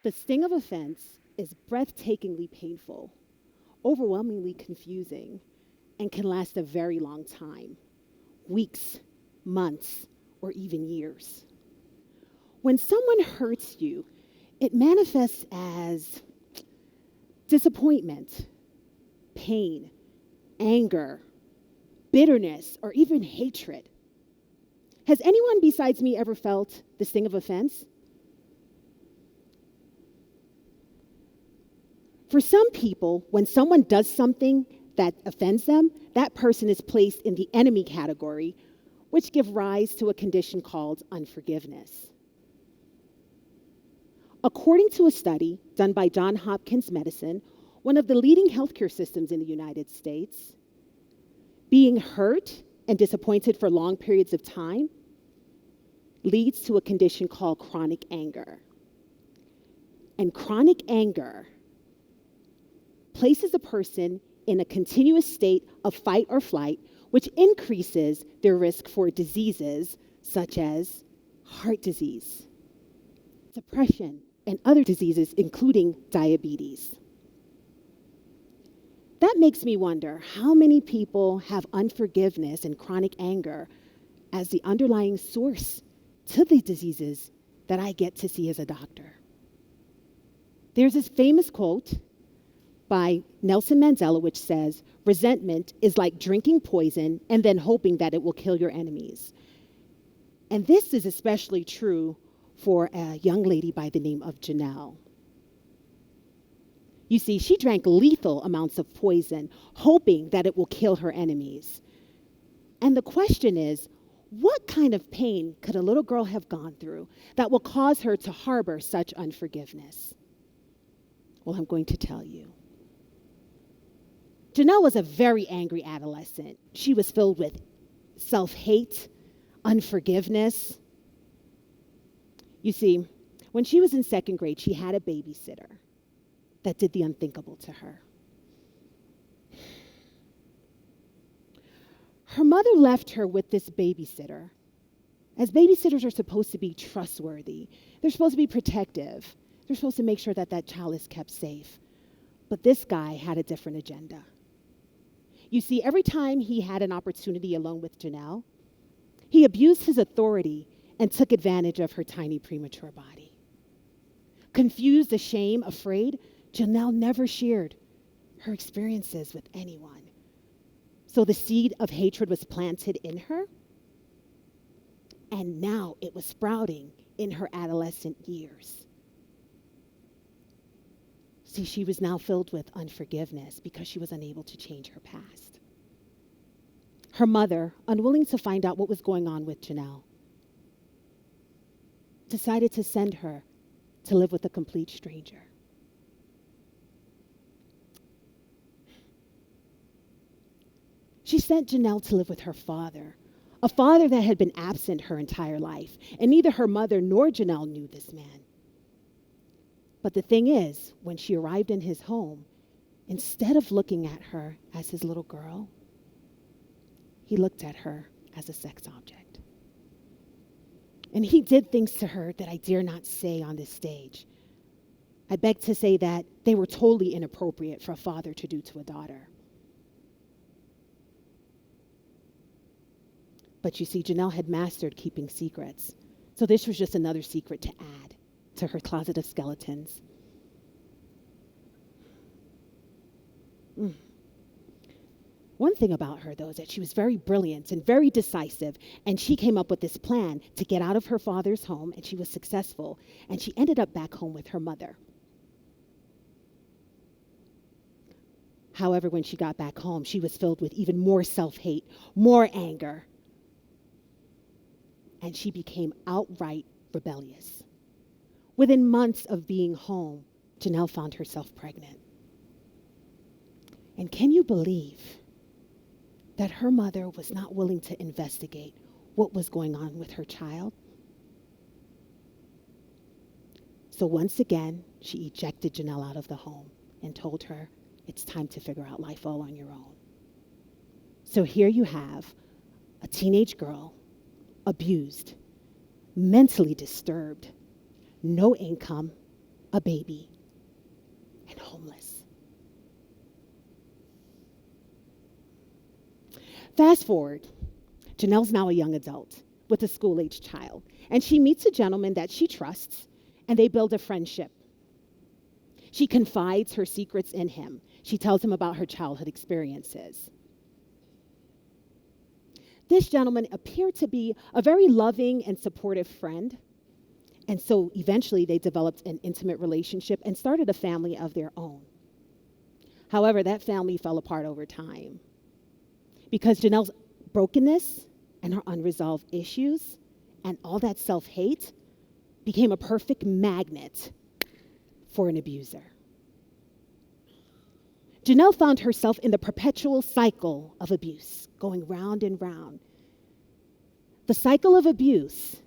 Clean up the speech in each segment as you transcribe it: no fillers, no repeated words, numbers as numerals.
The sting of offense is breathtakingly painful, overwhelmingly confusing, and can last a very long time, weeks, months, or even years. When someone hurts you, it manifests as disappointment, pain, anger, bitterness, or even hatred. Has anyone besides me ever felt the sting of offense? For some people, when someone does something that offends them, that person is placed in the enemy category, which gives rise to a condition called unforgiveness. According to a study done by Johns Hopkins Medicine, one of the leading healthcare systems in the United States, being hurt and disappointed for long periods of time leads to a condition called chronic anger. And chronic anger places a person in a continuous state of fight or flight, which increases their risk for diseases such as heart disease, depression, and other diseases, including diabetes. That makes me wonder how many people have unforgiveness and chronic anger as the underlying source to the diseases that I get to see as a doctor. There's this famous quote by Nelson Mandela, which says, "Resentment is like drinking poison and then hoping that it will kill your enemies." And this is especially true for a young lady by the name of Janelle. You see, she drank lethal amounts of poison, hoping that it will kill her enemies. And the question is, what kind of pain could a little girl have gone through that will cause her to harbor such unforgiveness? Well, I'm going to tell you. Janelle was a very angry adolescent. She was filled with self-hate, unforgiveness. You see, when she was in second grade, she had a babysitter that did the unthinkable to her. Her mother left her with this babysitter. As babysitters are supposed to be trustworthy, they're supposed to be protective. They're supposed to make sure that that child is kept safe. But this guy had a different agenda. You see, every time he had an opportunity alone with Janelle, he abused his authority and took advantage of her tiny premature body. Confused, ashamed, afraid, Janelle never shared her experiences with anyone. So the seed of hatred was planted in her, and now it was sprouting in her adolescent years. See, she was now filled with unforgiveness because she was unable to change her past. Her mother, unwilling to find out what was going on with Janelle, decided to send her to live with a complete stranger. She sent Janelle to live with her father, a father that had been absent her entire life, and neither her mother nor Janelle knew this man. But the thing is, when she arrived in his home, instead of looking at her as his little girl, he looked at her as a sex object. And he did things to her that I dare not say on this stage. I beg to say that they were totally inappropriate for a father to do to a daughter. But you see, Janelle had mastered keeping secrets. So this was just another secret to add to her closet of skeletons. One thing about her, though, is that she was very brilliant and very decisive, and she came up with this plan to get out of her father's home, and she was successful, and she ended up back home with her mother. However, when she got back home, she was filled with even more self-hate, more anger, and she became outright rebellious. Within months of being home, Janelle found herself pregnant. And can you believe that her mother was not willing to investigate what was going on with her child? So once again, she ejected Janelle out of the home and told her, it's time to figure out life all on your own. So here you have a teenage girl, abused, mentally disturbed, no income, a baby, and homeless. Fast forward, Janelle's now a young adult with a school-age child, and she meets a gentleman that she trusts, and they build a friendship. She confides her secrets in him. She tells him about her childhood experiences. This gentleman appeared to be a very loving and supportive friend, and so eventually they developed an intimate relationship and started a family of their own. However, that family fell apart over time because Janelle's brokenness and her unresolved issues and all that self-hate became a perfect magnet for an abuser. Janelle found herself in the perpetual cycle of abuse, going round and round. The cycle of abuse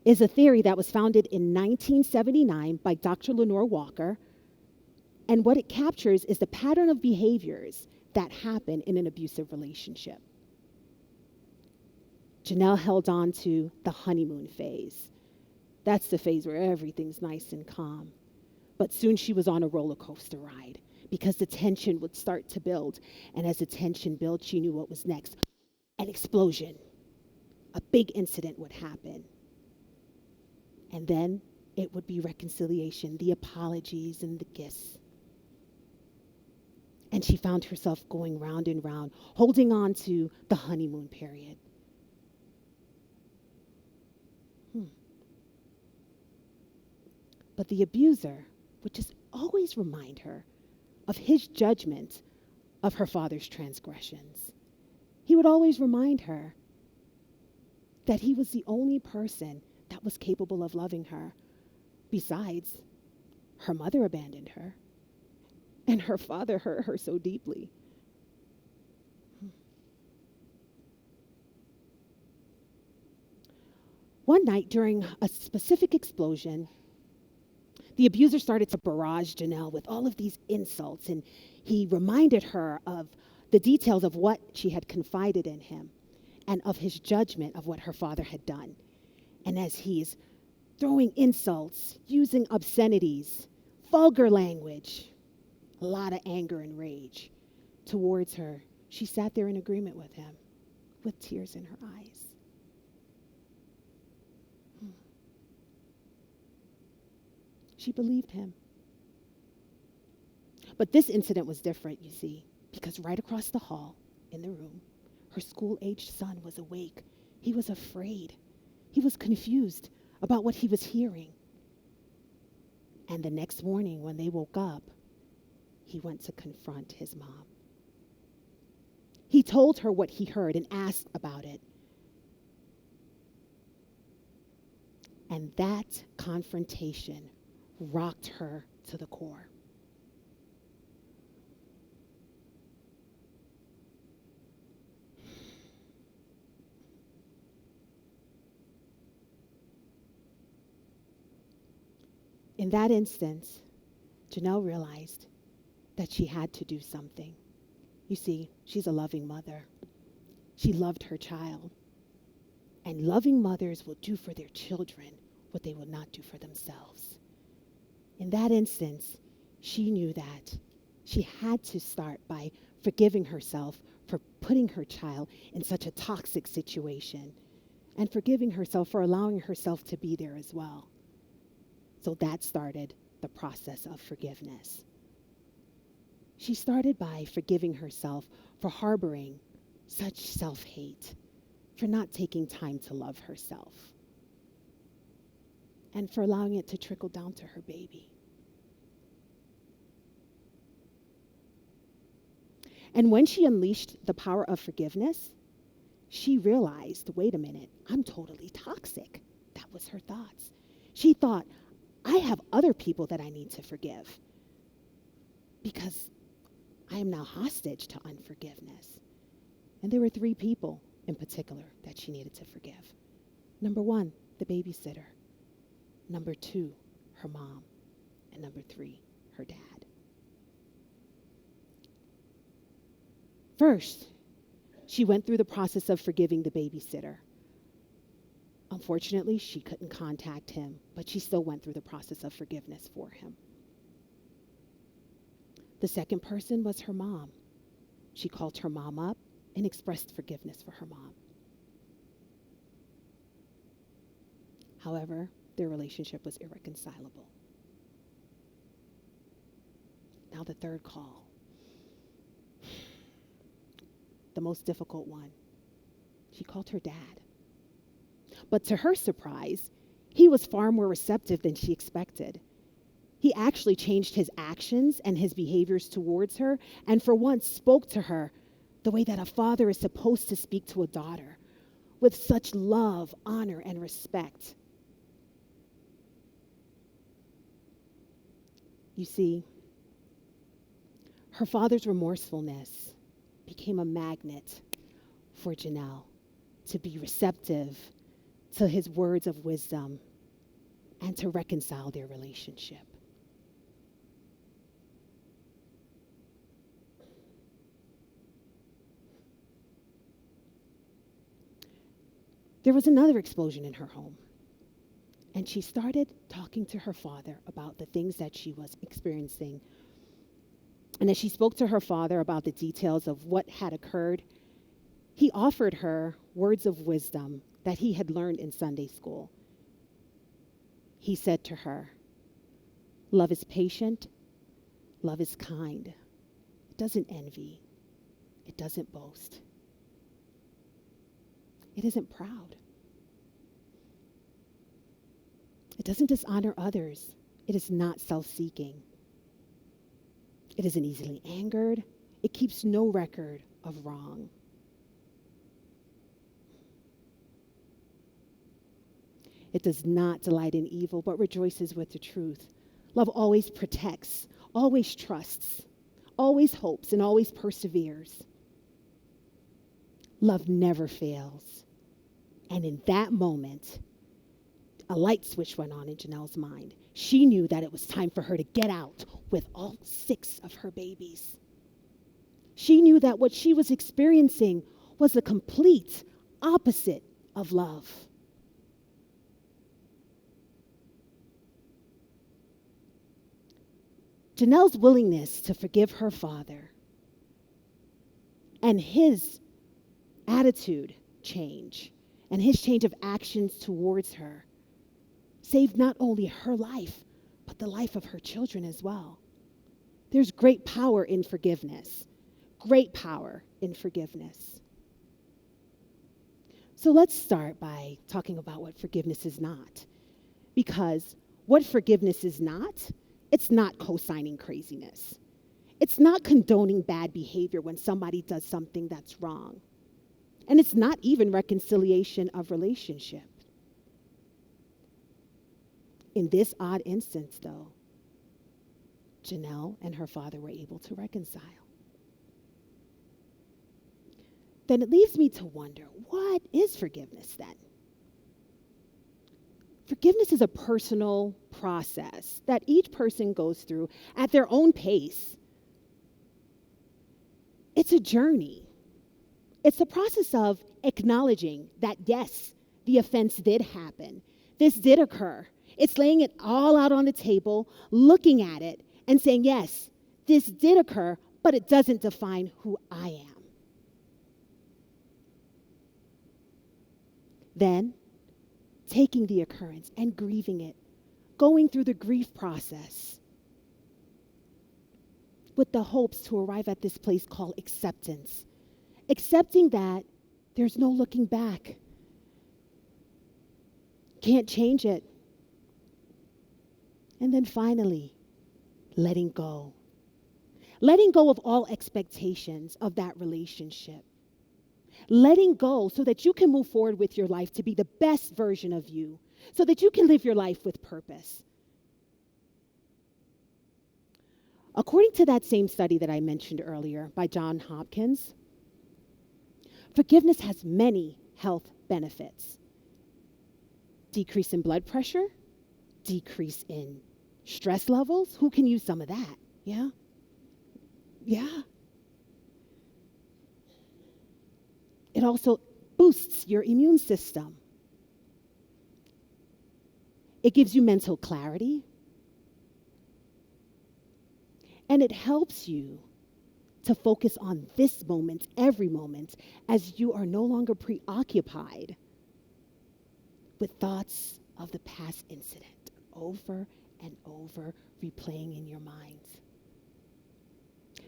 is a theory that was founded in 1979 by Dr. Lenore Walker, and what it captures is the pattern of behaviors that happen in an abusive relationship. Janelle held on to the honeymoon phase. That's the phase where everything's nice and calm. But soon she was on a roller coaster ride because the tension would start to build. And as the tension built, she knew what was next. An explosion. A big incident would happen. And then it would be reconciliation, the apologies and the gifts. And she found herself going round and round, holding on to the honeymoon period. But the abuser would just always remind her of his judgment of her father's transgressions. He would always remind her that he was the only person that was capable of loving her. Besides, her mother abandoned her, and her father hurt her so deeply. One night during a specific explosion, the abuser started to barrage Janelle with all of these insults, and he reminded her of the details of what she had confided in him and of his judgment of what her father had done. And as he's throwing insults, using obscenities, vulgar language, a lot of anger and rage towards her, she sat there in agreement with him with tears in her eyes. She believed him. But this incident was different, you see, because right across the hall in the room, her school-aged son was awake. He was afraid. He was confused about what he was hearing. And the next morning when they woke up, he went to confront his mom. He told her what he heard and asked about it. And that confrontation rocked her to the core. In that instance, Janelle realized that she had to do something. You see, she's a loving mother. She loved her child. And loving mothers will do for their children what they will not do for themselves. In that instance, she knew that she had to start by forgiving herself for putting her child in such a toxic situation and forgiving herself for allowing herself to be there as well. So that started the process of forgiveness. She started by forgiving herself for harboring such self-hate, for not taking time to love herself, and for allowing it to trickle down to her baby. And when she unleashed the power of forgiveness, she realized, wait a minute, I'm totally toxic. That was her thoughts. She thought, I have other people that I need to forgive because I am now hostage to unforgiveness. And there were 3 people in particular that she needed to forgive. Number 1, the babysitter. Number 2, her mom. And number 3, her dad. First, she went through the process of forgiving the babysitter. Unfortunately, she couldn't contact him, but she still went through the process of forgiveness for him. The second person was her mom. She called her mom up and expressed forgiveness for her mom. However, their relationship was irreconcilable. Now the third call. The most difficult one. She called her dad. But to her surprise, he was far more receptive than she expected. He actually changed his actions and his behaviors towards her, and for once spoke to her the way that a father is supposed to speak to a daughter, with such love, honor, and respect. You see, her father's remorsefulness became a magnet for Janelle to be receptive to his words of wisdom and to reconcile their relationship. There was another explosion in her home, and she started talking to her father about the things that she was experiencing. And as she spoke to her father about the details of what had occurred, he offered her words of wisdom that he had learned in Sunday school. He said to her, "Love is patient, love is kind. It doesn't envy, it doesn't boast. It isn't proud. It doesn't dishonor others. It is not self-seeking. It isn't easily angered. It keeps no record of wrong. It does not delight in evil, but rejoices with the truth. Love always protects, always trusts, always hopes, and always perseveres. Love never fails." And in that moment, a light switch went on in Janelle's mind. She knew that it was time for her to get out with all 6 of her babies. She knew that what she was experiencing was the complete opposite of love. Janelle's willingness to forgive her father and his attitude change and his change of actions towards her saved not only her life, but the life of her children as well. There's great power in forgiveness. Great power in forgiveness. So let's start by talking about what forgiveness is not. Because what forgiveness is not, it's not co-signing craziness. It's not condoning bad behavior when somebody does something that's wrong. And it's not even reconciliation of relationship. In this odd instance, though, Janelle and her father were able to reconcile. Then it leaves me to wonder, what is forgiveness then? Forgiveness is a personal process that each person goes through at their own pace. It's a journey. It's the process of acknowledging that, yes, the offense did happen. This did occur. It's laying it all out on the table, looking at it, and saying, yes, this did occur, but it doesn't define who I am. Then, taking the occurrence and grieving it, going through the grief process with the hopes to arrive at this place called acceptance. Accepting that there's no looking back. Can't change it. And then finally, letting go. Letting go of all expectations of that relationship. Letting go so that you can move forward with your life to be the best version of you, so that you can live your life with purpose. According to that same study that I mentioned earlier by Johns Hopkins, forgiveness has many health benefits. Decrease in blood pressure, decrease in stress levels. Who can use some of that? Yeah. It also boosts your immune system. It gives you mental clarity. And it helps you to focus on this moment, every moment, as you are no longer preoccupied with thoughts of the past incident over and over, replaying in your minds.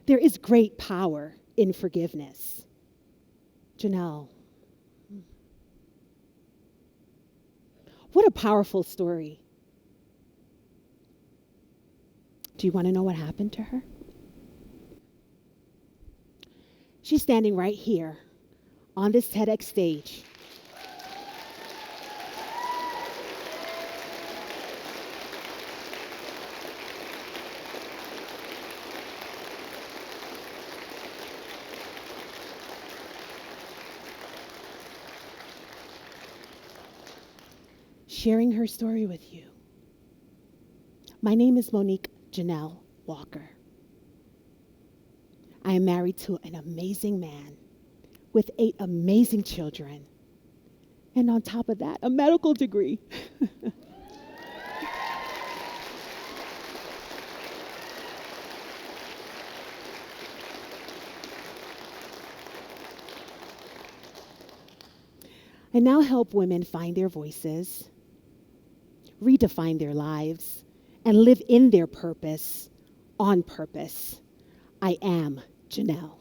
There is great power in forgiveness. Janelle, what a powerful story. Do you want to know what happened to her? She's standing right here on this TEDx stage. Sharing her story with you. My name is Monique Janelle Walker. I am married to an amazing man with 8 amazing children. And on top of that, a medical degree. I now help women find their voices, redefine their lives, and live in their purpose, on purpose. I am Janelle.